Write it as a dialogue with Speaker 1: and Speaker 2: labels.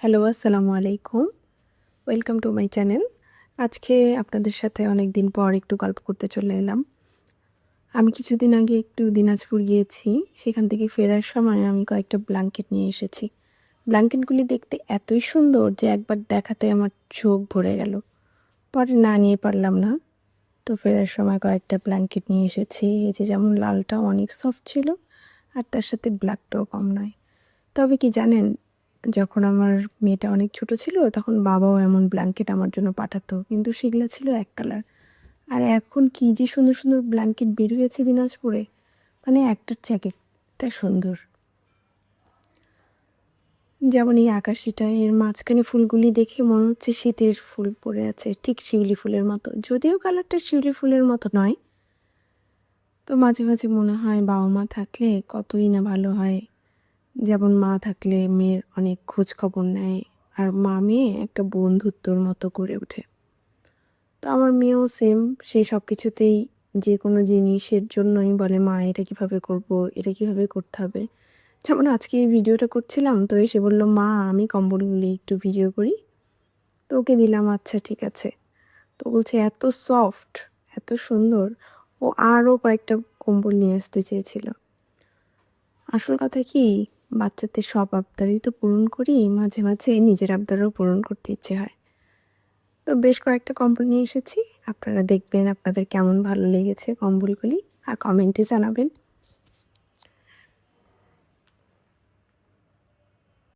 Speaker 1: Hello, আসসালামু আলাইকুম। Welcome to my channel. আজকে আপনাদের সাথে অনেক দিন পর একটু গল্প করতে চলে এলাম। আমি কিছুদিন আগে একটু দিনাজপুর গিয়েছি। সেখান থেকে ফেরার সময় আমি কয়েকটা ব্ল্যাঙ্কেট নিয়ে এসেছি। ব্ল্যাঙ্কেটগুলি দেখতে এতই সুন্দর যে একবার দেখাতে আমার চোখ ভরে গেল। পরে না নিয়ে পারলাম না। তো ফেরার সময় কয়েকটা ব্ল্যাঙ্কেট নিয়ে এসেছি। এই যে যেমন লালটাও অনেক সফট ছিল আর তার সাথে ব্ল্যাকটাও কম নয়। তবে কি জানেন, যখন আমার মেয়েটা অনেক ছোট ছিল তখন বাবাও এমন ব্ল্যাঙ্কেট আমার জন্য পাঠাতো, কিন্তু সেগুলো ছিল এক কালার। আর এখন কি যে সুন্দর সুন্দর ব্ল্যাঙ্কেট বের হয়েছে দিনাজপুরে, মানে একটার চেয়ে এক একটা সুন্দর। যেমন এই আকাশিটা, এর মাঝখানে ফুলগুলি দেখে মনে হচ্ছে শীতের ফুল পড়ে আছে, ঠিক শিউলি ফুলের মতো, যদিও কালারটা শিউলি ফুলের মতো নয়। তো মাঝে মাঝে মনে হয় বাবা মা থাকলে কতই না ভালো হয়। যেমন মা থাকলে মেয়ের অনেক খোঁজ খবর নেয়, আর মা মেয়ে একটা বন্ধুত্বর মতো করে ওঠে। তো আমার মেয়েও সেম, সে সব কিছুতেই যে কোনো জিনিসের জন্যই বলে মা এটা কিভাবে করব, এটা কিভাবে করতে হবে। যেমন আজকে এই ভিডিওটা করছিলাম, তো এসে বললো মা আমি কম্বলগুলি একটু ভিডিও করি। তো ওকে দিলাম, আচ্ছা ঠিক আছে। তো বলছে এত সফট, এত সুন্দর। ও আরও কয়েকটা কম্বল নিয়ে আসতে চেয়েছিল। আসল কথা কি, বাচ্চাদের সব আবদারই তো পূরণ করি, মাঝে মাঝে নিজের আবদারও পূরণ করতে ইচ্ছে হয়। তো বেশ কয়েকটা কম্বল নিয়ে এসেছি, আপনারা দেখবেন আপনাদের কেমন ভালো লেগেছে কম্বলগুলি, আর কমেন্টে জানাবেন।